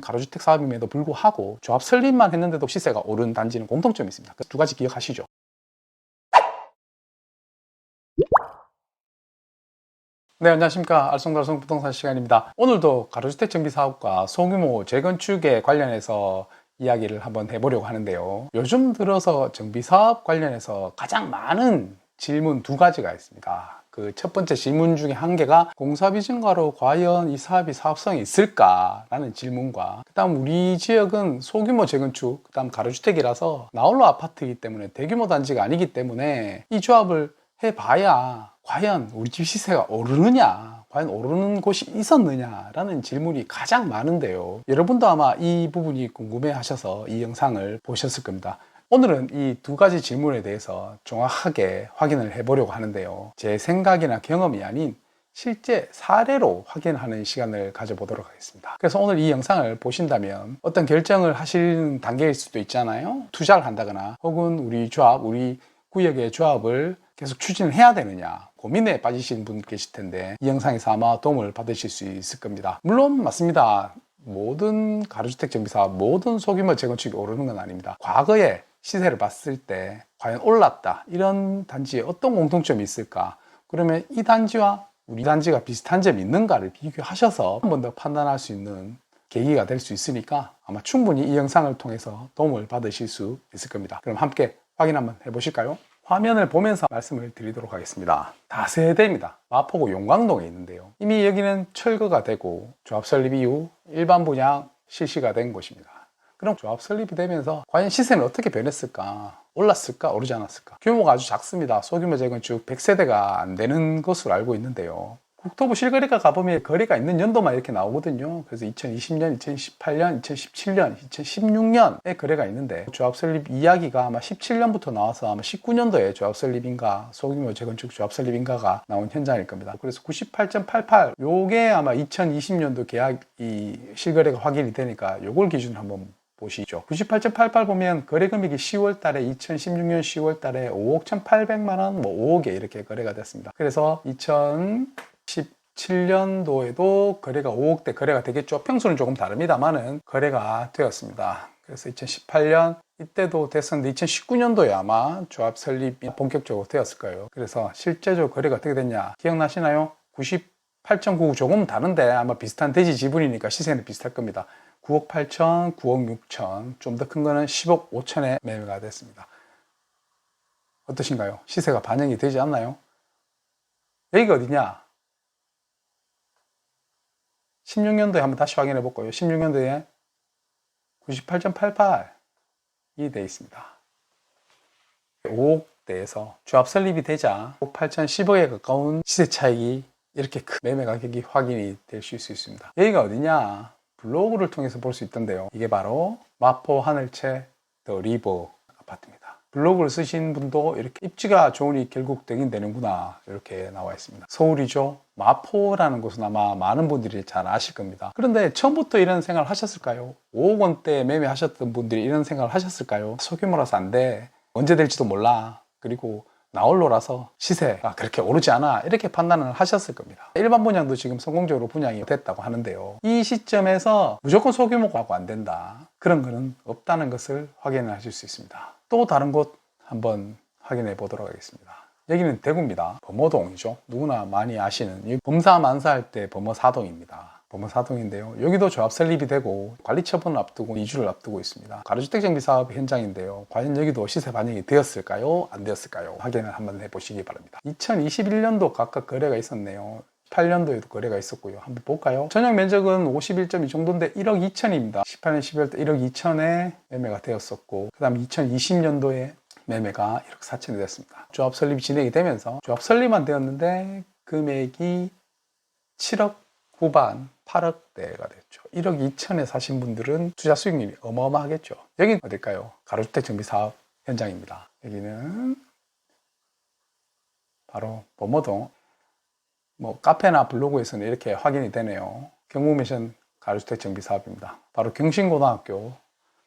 가로주택 사업임에도 불구하고 조합 설립만 했는데도 시세가 오른 단지는 공통점이 있습니다. 그 두 가지 기억하시죠? 네, 안녕하십니까. 알쏭달쏭 부동산 시간입니다. 오늘도 가로주택 정비사업과 소규모 재건축에 관련해서 이야기를 한번 해보려고 하는데요. 요즘 들어서 정비사업 관련해서 가장 많은 질문 두 가지가 있습니다. 그 첫 번째 질문 중에 한 개가 공사비 증가로 과연 이 사업이 사업성이 있을까라는 질문과, 그 다음 우리 지역은 소규모 재건축, 그 다음 가로주택이라서 나홀로 아파트이기 때문에 대규모 단지가 아니기 때문에 이 조합을 해봐야 과연 우리 집 시세가 오르느냐, 과연 오르는 곳이 있었느냐라는 질문이 가장 많은데요. 여러분도 아마 이 부분이 궁금해 하셔서 이 영상을 보셨을 겁니다. 오늘은 이 두 가지 질문에 대해서 정확하게 확인을 해보려고 하는데요. 제 생각이나 경험이 아닌 실제 사례로 확인하는 시간을 가져보도록 하겠습니다. 그래서 오늘 이 영상을 보신다면 어떤 결정을 하시는 단계일 수도 있잖아요. 투자를 한다거나 혹은 우리 조합, 우리 구역의 조합을 계속 추진을 해야 되느냐 고민에 빠지시는 분 계실 텐데 이 영상에서 아마 도움을 받으실 수 있을 겁니다. 물론 맞습니다. 모든 가로주택 정비사업, 모든 소규모 재건축이 오르는 건 아닙니다. 과거에 시세를 봤을 때 과연 올랐다, 이런 단지에 어떤 공통점이 있을까, 그러면 이 단지와 우리 단지가 비슷한 점이 있는가를 비교하셔서 한 번 더 판단할 수 있는 계기가 될 수 있으니까 아마 충분히 이 영상을 통해서 도움을 받으실 수 있을 겁니다. 그럼 함께 확인 한번 해보실까요? 화면을 보면서 말씀을 드리도록 하겠습니다. 다세대입니다. 마포구 용광동에 있는데요. 이미 여기는 철거가 되고 조합 설립 이후 일반 분양 실시가 된 곳입니다. 그럼 조합 설립이 되면서 과연 시세는 어떻게 변했을까? 올랐을까? 오르지 않았을까? 규모가 아주 작습니다. 소규모 재건축 100세대가 안 되는 것으로 알고 있는데요. 국토부 실거래가 가보면 거래가 있는 연도만 이렇게 나오거든요. 그래서 2020년, 2018년, 2017년, 2016년에 거래가 있는데 조합 설립 이야기가 아마 17년부터 나와서 아마 19년도에 조합 설립인가 소규모 재건축 조합 설립인가가 나온 현장일 겁니다. 그래서 98.88 요게 아마 2020년도 계약이 실거래가 확인이 되니까 요걸 기준으로 한번 보시죠. 98.88 보면 거래 금액이 10월 달에 2016년 10월 달에 5억 1,800만 원, 뭐 5억에 이렇게 거래가 됐습니다. 그래서 2017년도에도 거래가 5억대 거래가 되겠죠. 평수는 조금 다릅니다만은 거래가 되었습니다. 그래서 2018년 이때도 됐었는데 2019년도에 아마 조합 설립이 본격적으로 되었을 거예요. 그래서 실제적으로 거래가 어떻게 됐냐 기억나시나요? 98.99 조금 다른데 아마 비슷한 대지 지분이니까 시세는 비슷할 겁니다. 9억 8천, 9억 6천, 좀 더 큰 거는 10억 5천에 매매가 됐습니다. 어떠신가요? 시세가 반영이 되지 않나요? 여기가 어디냐? 16년도에 한번 다시 확인해 볼까요? 16년도에 98.88이 돼 있습니다. 5억대에서 조합 설립이 되자 5억 8천, 10억에 가까운 시세 차익이 이렇게 큰 매매 가격이 확인이 될 수 있습니다. 여기가 어디냐? 블로그를 통해서 볼 수 있던데요. 이게 바로 마포 하늘채 더 리버 아파트입니다. 블로그를 쓰신 분도 이렇게 입지가 좋으니 결국 되긴 되는구나 이렇게 나와 있습니다. 서울이죠. 마포라는 곳은 아마 많은 분들이 잘 아실 겁니다. 그런데 처음부터 이런 생각을 하셨을까요? 5억 원대 매매하셨던 분들이 이런 생각을 하셨을까요? 소규모라서 안 돼. 언제 될지도 몰라. 그리고 나홀로라서 시세가 그렇게 오르지 않아, 이렇게 판단을 하셨을 겁니다. 일반 분양도 지금 성공적으로 분양이 됐다고 하는데요. 이 시점에서 무조건 소규모가 안 된다, 그런 거는 없다는 것을 확인하실 수 있습니다. 또 다른 곳 한번 확인해 보도록 하겠습니다. 여기는 대구입니다. 범어동이죠. 누구나 많이 아시는 범사만사할 때 범어사동입니다. 범어사동인데요. 여기도 조합 설립이 되고 관리 처분을 앞두고 이주를 앞두고 있습니다. 가로주택 정비 사업 현장인데요. 과연 여기도 시세 반영이 되었을까요? 안 되었을까요? 확인을 한번 해보시기 바랍니다. 2021년도 각각 거래가 있었네요. 8년도에도 거래가 있었고요. 한번 볼까요? 전용 면적은 51.2 정도인데 1억 2천입니다. 18년 12월 때 1억 2천에 매매가 되었었고, 그 다음 2020년도에 매매가 1억 4천이 됐습니다. 조합 설립이 진행이 되면서 조합 설립만 되었는데 금액이 7억 후반 8억대가 됐죠. 1억 2천에 사신 분들은 투자 수익률이 어마어마하겠죠. 여기는 어딜까요? 가로주택 정비사업 현장입니다. 여기는 바로 범어동, 카페나 블로그에서는 이렇게 확인이 되네요. 경북매션 가로주택 정비사업입니다. 바로 경신고등학교,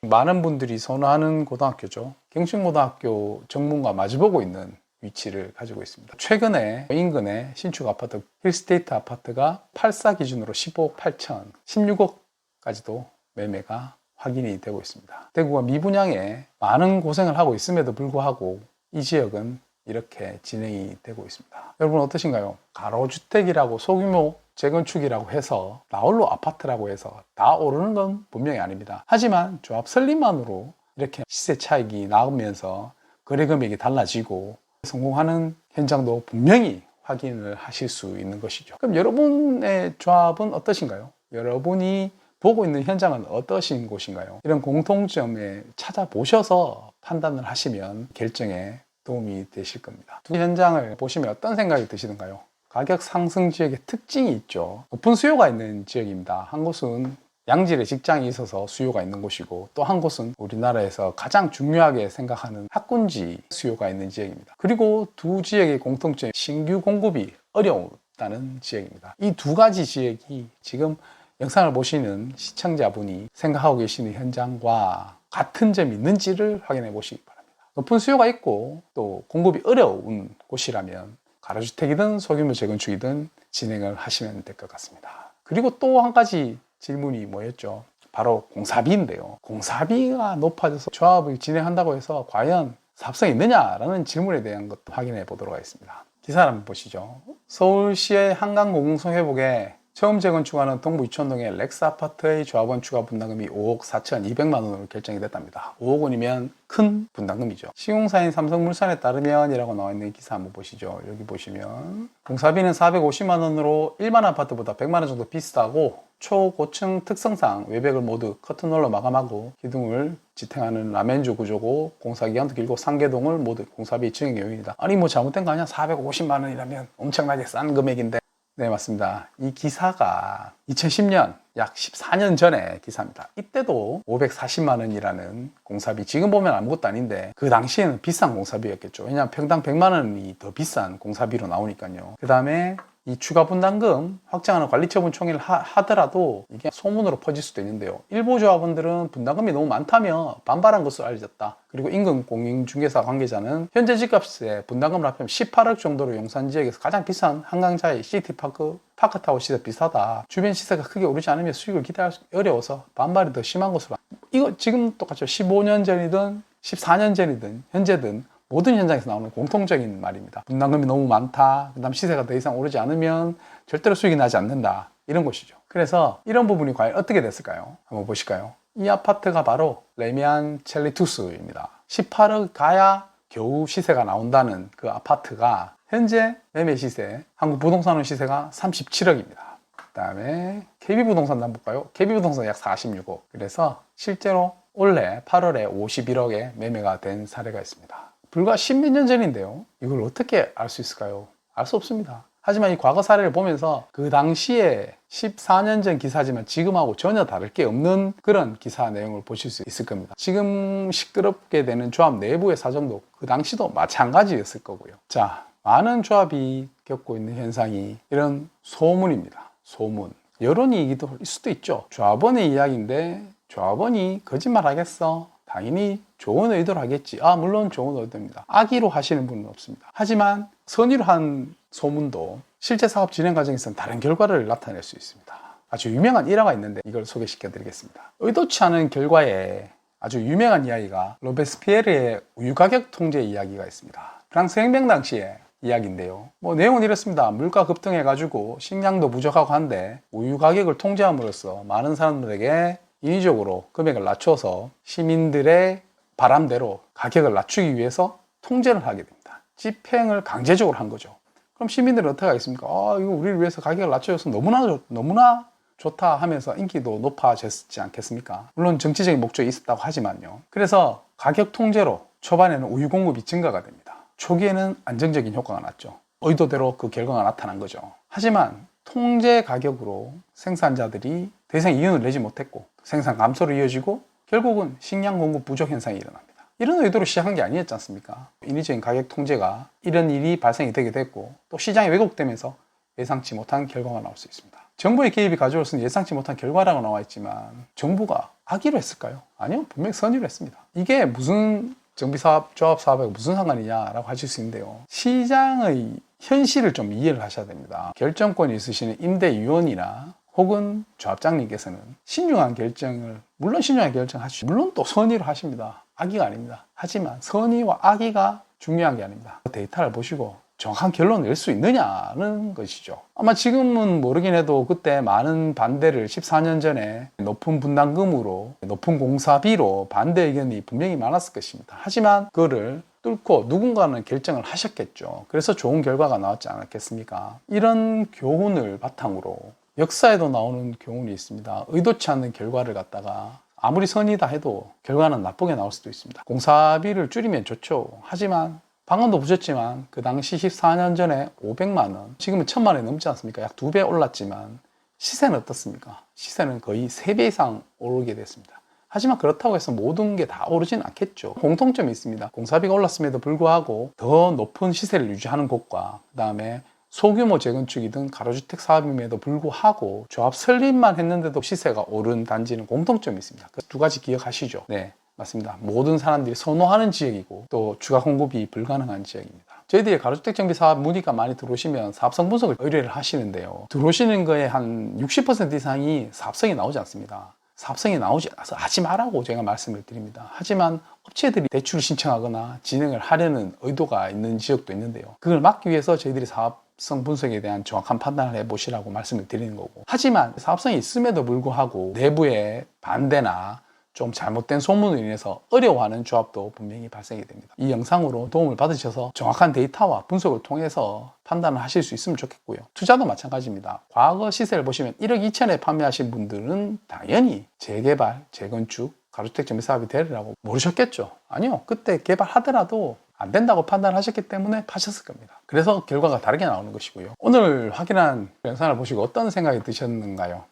많은 분들이 선호하는 고등학교죠. 경신고등학교 정문과 마주보고 있는 위치를 가지고 있습니다. 최근에 인근의 신축 아파트 힐스테이트 아파트가 84 기준으로 15억 8천, 16억까지도 매매가 확인이 되고 있습니다. 대구가 미분양에 많은 고생을 하고 있음에도 불구하고 이 지역은 이렇게 진행이 되고 있습니다. 여러분 어떠신가요? 가로주택이라고 소규모 재건축이라고 해서 나홀로 아파트라고 해서 다 오르는 건 분명히 아닙니다. 하지만 조합 설립만으로 이렇게 시세 차익이 나오면서 거래 금액이 달라지고 성공하는 현장도 분명히 확인을 하실 수 있는 것이죠. 그럼 여러분의 조합은 어떠신가요? 여러분이 보고 있는 현장은 어떠신 곳인가요? 이런 공통점에 찾아보셔서 판단을 하시면 결정에 도움이 되실 겁니다. 두 현장을 보시면 어떤 생각이 드시던가요? 가격 상승 지역의 특징이 있죠. 높은 수요가 있는 지역입니다. 한 곳은 양질의 직장이 있어서 수요가 있는 곳이고 또 한 곳은 우리나라에서 가장 중요하게 생각하는 학군지 수요가 있는 지역입니다. 그리고 두 지역의 공통점, 신규 공급이 어려웠다는 지역입니다. 이 두 가지 지역이 지금 영상을 보시는 시청자분이 생각하고 계시는 현장과 같은 점이 있는지를 확인해 보시기 바랍니다. 높은 수요가 있고 또 공급이 어려운 곳이라면 가로주택이든 소규모 재건축이든 진행을 하시면 될 것 같습니다. 그리고 또 한 가지 질문이 뭐였죠? 바로 공사비인데요. 공사비가 높아져서 조합을 진행한다고 해서 과연 사업성이 있느냐라는 질문에 대한 것도 확인해 보도록 하겠습니다. 기사를 한번 보시죠. 서울시의 한강 공공성 회복에 처음 재건축하는 동부 이촌동의 렉스 아파트의 조합원 추가 분담금이 5억 4,200만 원으로 결정이 됐답니다. 5억 원이면 큰 분담금이죠. 시공사인 삼성물산에 따르면 이라고 나와 있는 기사 한번 보시죠. 여기 보시면 공사비는 450만 원으로 일반 아파트보다 100만 원 정도 비싸고 초고층 특성상 외벽을 모두 커튼홀로 마감하고 기둥을 지탱하는 라멘주 구조고 공사기간도 길고 상계동을 모두 공사비 증액 요인이다. 아니 뭐 잘못된 거 아니야? 450만 원이라면 엄청나게 싼 금액인데. 네, 맞습니다. 이 기사가 2010년 약 14년 전의 기사입니다. 이때도 540만 원이라는 공사비, 지금 보면 아무것도 아닌데 그 당시에는 비싼 공사비였겠죠. 왜냐하면 평당 100만 원이 더 비싼 공사비로 나오니까요. 그 다음에 이 추가 분담금 확정하는 관리처분 총회를 하더라도 이게 소문으로 퍼질 수도 있는데요. 일부 조합원들은 분담금이 너무 많다며 반발한 것으로 알려졌다. 그리고 임금공인중개사 관계자는 현재 집값에 분담금을 합하면 18억 정도로 용산 지역에서 가장 비싼 한강자의 시티파크, 파크타워 시세 비싸다. 주변 시세가 크게 오르지 않으면 수익을 기대하기 어려워서 반발이 더 심한 것으로. 이거 지금 똑같죠. 15년 전이든 14년 전이든 현재든 모든 현장에서 나오는 공통적인 말입니다. 분담금이 너무 많다. 그 다음 시세가 더 이상 오르지 않으면 절대로 수익이 나지 않는다. 이런 것이죠. 그래서 이런 부분이 과연 어떻게 됐을까요? 한번 보실까요? 이 아파트가 바로 레미안 첼리투스입니다. 18억 가야 겨우 시세가 나온다는 그 아파트가 현재 매매 시세, 한국부동산원 시세가 37억입니다. 그 다음에 KB부동산도 한번 볼까요? KB부동산 약 46억. 그래서 실제로 올해 8월에 51억에 매매가 된 사례가 있습니다. 불과 10몇 년 전인데요. 이걸 어떻게 알 수 있을까요? 알 수 없습니다. 하지만 이 과거 사례를 보면서 그 당시에 14년 전 기사지만 지금하고 전혀 다를 게 없는 그런 기사 내용을 보실 수 있을 겁니다. 지금 시끄럽게 되는 조합 내부의 사정도 그 당시도 마찬가지였을 거고요. 자, 많은 조합이 겪고 있는 현상이 이런 소문입니다. 소문. 여론이기도 할 수도 있죠. 조합원의 이야기인데 조합원이 거짓말 하겠어? 당연히 좋은 의도로 하겠지. 물론 좋은 의도입니다. 악의로 하시는 분은 없습니다. 하지만 선의로 한 소문도 실제 사업 진행 과정에서는 다른 결과를 나타낼 수 있습니다. 아주 유명한 일화가 있는데 이걸 소개시켜 드리겠습니다. 의도치 않은 결과에 아주 유명한 이야기가 로베스피에르의 우유 가격 통제 이야기가 있습니다. 프랑스 혁명 당시에 이야기인데요. 내용은 이렇습니다. 물가 급등해가지고 식량도 부족하고 한데 우유 가격을 통제함으로써 많은 사람들에게 인위적으로 금액을 낮춰서 시민들의 바람대로 가격을 낮추기 위해서 통제를 하게 됩니다. 집행을 강제적으로 한 거죠. 그럼 시민들은 어떻게 하겠습니까? 이거 우리를 위해서 가격을 낮춰줘서 너무나 좋다 하면서 인기도 높아졌지 않겠습니까? 물론 정치적인 목적이 있었다고 하지만요. 그래서 가격 통제로 초반에는 우유 공급이 증가가 됩니다. 초기에는 안정적인 효과가 났죠. 의도대로 그 결과가 나타난 거죠. 하지만 통제 가격으로 생산자들이 더 이상 이윤을 내지 못했고 생산 감소로 이어지고 결국은 식량 공급 부족 현상이 일어납니다. 이런 의도로 시작한 게 아니었지 않습니까? 인위적인 가격 통제가 이런 일이 발생이 되게 됐고 또 시장이 왜곡되면서 예상치 못한 결과가 나올 수 있습니다. 정부의 개입이 가져올 수 있는 예상치 못한 결과라고 나와 있지만 정부가 악의로 했을까요? 아니요, 분명히 선의로 했습니다. 이게 무슨 정비사업, 조합사업하고 무슨 상관이냐라고 하실 수 있는데요. 시장의 현실을 좀 이해를 하셔야 됩니다. 결정권이 있으시는 임대위원이나 혹은 조합장님께서는 신중한 결정을, 물론 신중한 결정하시죠. 물론 또 선의로 하십니다. 악의가 아닙니다. 하지만 선의와 악의가 중요한 게 아닙니다. 데이터를 보시고 정확한 결론을 낼 수 있느냐는 것이죠. 아마 지금은 모르긴 해도 그때 많은 반대를 14년 전에 높은 분담금으로, 높은 공사비로 반대 의견이 분명히 많았을 것입니다. 하지만 그거를 뚫고 누군가는 결정을 하셨겠죠. 그래서 좋은 결과가 나왔지 않았겠습니까? 이런 교훈을 바탕으로 역사에도 나오는 교훈이 있습니다. 의도치 않는 결과를 갖다가 아무리 선이다 해도 결과는 나쁘게 나올 수도 있습니다. 공사비를 줄이면 좋죠. 하지만 방금도 보셨지만 그 당시 14년 전에 500만 원, 지금은 1000만 원이 넘지 않습니까? 약 2배 올랐지만 시세는 어떻습니까? 시세는 거의 3배 이상 오르게 됐습니다. 하지만 그렇다고 해서 모든 게 다 오르진 않겠죠. 공통점이 있습니다. 공사비가 올랐음에도 불구하고 더 높은 시세를 유지하는 곳과 그 다음에 소규모 재건축이든 가로주택 사업임에도 불구하고 조합 설립만 했는데도 시세가 오른 단지는 공통점이 있습니다. 그 두 가지 기억하시죠? 네, 맞습니다. 모든 사람들이 선호하는 지역이고 또 추가 공급이 불가능한 지역입니다. 저희들이 가로주택 정비 사업 문의가 많이 들어오시면 사업성 분석을 의뢰를 하시는데요. 들어오시는 거에 한 60% 이상이 사업성이 나오지 않습니다. 사업성이 나오지 않아서 하지 말라고 제가 말씀을 드립니다. 하지만 업체들이 대출을 신청하거나 진행을 하려는 의도가 있는 지역도 있는데요. 그걸 막기 위해서 저희들이 사업성 분석에 대한 정확한 판단을 해보시라고 말씀을 드리는 거고, 하지만 사업성이 있음에도 불구하고 내부의 반대나 좀 잘못된 소문으로 인해서 어려워하는 조합도 분명히 발생이 됩니다. 이 영상으로 도움을 받으셔서 정확한 데이터와 분석을 통해서 판단을 하실 수 있으면 좋겠고요. 투자도 마찬가지입니다. 과거 시세를 보시면 1억 2천에 판매하신 분들은 당연히 재개발, 재건축, 가로주택 정비 사업이 되리라고 모르셨겠죠? 아니요. 그때 개발하더라도 안 된다고 판단하셨기 때문에 파셨을 겁니다. 그래서 결과가 다르게 나오는 것이고요. 오늘 확인한 영상을 보시고 어떤 생각이 드셨는가요?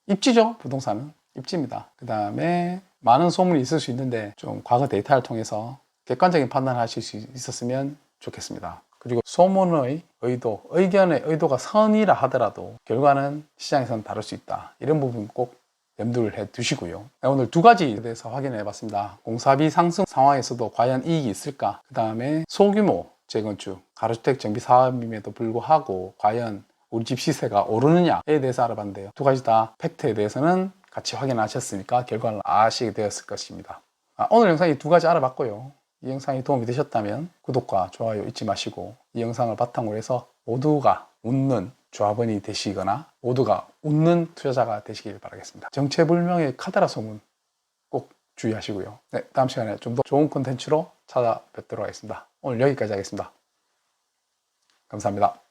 입지죠, 부동산은. 입지입니다. 그 다음에 많은 소문이 있을 수 있는데 좀 과거 데이터를 통해서 객관적인 판단을 하실 수 있었으면 좋겠습니다. 그리고 소문의 의도, 의견의 의도가 선이라 하더라도 결과는 시장에서는 다를 수 있다. 이런 부분 꼭 염두를 해 두시고요. 오늘 두 가지에 대해서 확인해 봤습니다. 공사비 상승 상황에서도 과연 이익이 있을까? 그 다음에 소규모 재건축, 가로주택 정비 사업임에도 불구하고 과연 우리 집 시세가 오르느냐에 대해서 알아봤는데요. 두 가지 다 팩트에 대해서는 같이 확인하셨으니까 결과를 아시게 되었을 것입니다. 오늘 영상 이 두 가지 알아봤고요. 이 영상이 도움이 되셨다면 구독과 좋아요 잊지 마시고 이 영상을 바탕으로 해서 모두가 웃는 조합원이 되시거나 모두가 웃는 투자자가 되시길 바라겠습니다. 정체불명의 카더라 소문 꼭 주의하시고요. 네, 다음 시간에 좀 더 좋은 콘텐츠로 찾아뵙도록 하겠습니다. 오늘 여기까지 하겠습니다. 감사합니다.